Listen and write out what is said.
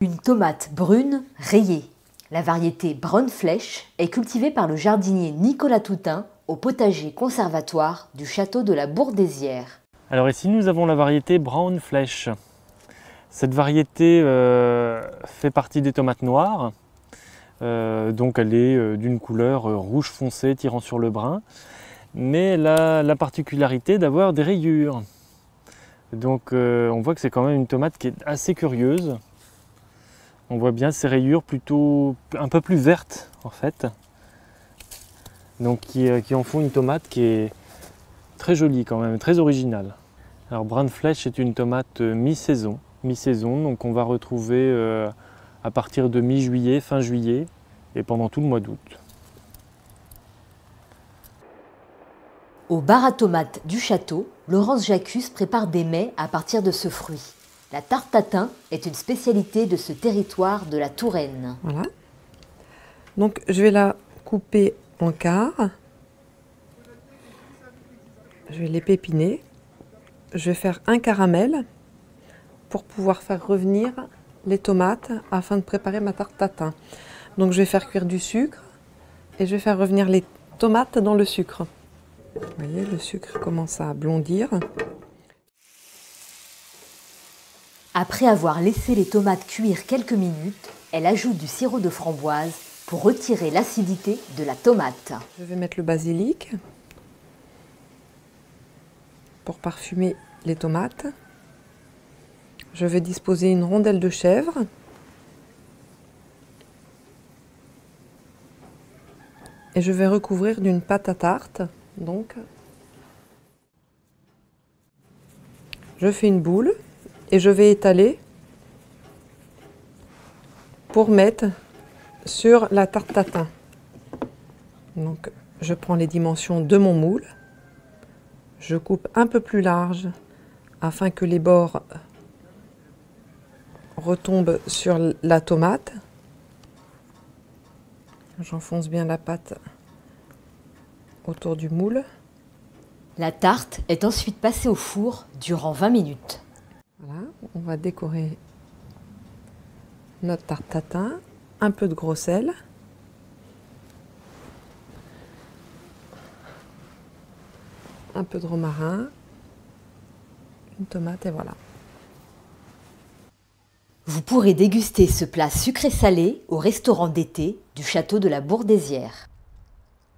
Une tomate brune rayée. La variété Brown Flèche est cultivée par le jardinier Nicolas Toutain au potager conservatoire du château de la Bourdaissière. Alors ici nous avons la variété Brown Flèche. Cette variété fait partie des tomates noires. Donc elle est d'une couleur rouge foncé tirant sur le brun. Mais elle a la particularité d'avoir des rayures. Donc on voit que c'est quand même une tomate qui est assez curieuse. On voit bien ces rayures plutôt un peu plus vertes en fait. Donc qui en font une tomate qui est très jolie quand même, très originale. Alors Brown Flèche est une tomate mi-saison, donc on va retrouver à partir de mi-juillet, fin juillet et pendant tout le mois d'août. Au bar à tomates du château, Laurence Jacus prépare des mets à partir de ce fruit. La tarte tatin est une spécialité de ce territoire de la Touraine. Voilà. Donc je vais la couper en quarts. Je vais les pépiner. Je vais faire un caramel pour pouvoir faire revenir les tomates afin de préparer ma tarte tatin. Donc je vais faire cuire du sucre et je vais faire revenir les tomates dans le sucre. Vous voyez, le sucre commence à blondir. Après avoir laissé les tomates cuire quelques minutes, elle ajoute du sirop de framboise pour retirer l'acidité de la tomate. Je vais mettre le basilic pour parfumer les tomates. Je vais disposer une rondelle de chèvre. Et je vais recouvrir d'une pâte à tarte. Donc, je fais une boule et je vais étaler pour mettre sur la tarte tatin. Donc, je prends les dimensions de mon moule. Je coupe un peu plus large afin que les bords retombent sur la tomate. J'enfonce bien la pâte autour du moule. La tarte est ensuite passée au four durant 20 minutes. Voilà, on va décorer notre tarte tatin, un peu de gros sel. Un peu de romarin, une tomate et voilà. Vous pourrez déguster ce plat sucré-salé au restaurant d'été du château de la Bourdaissière.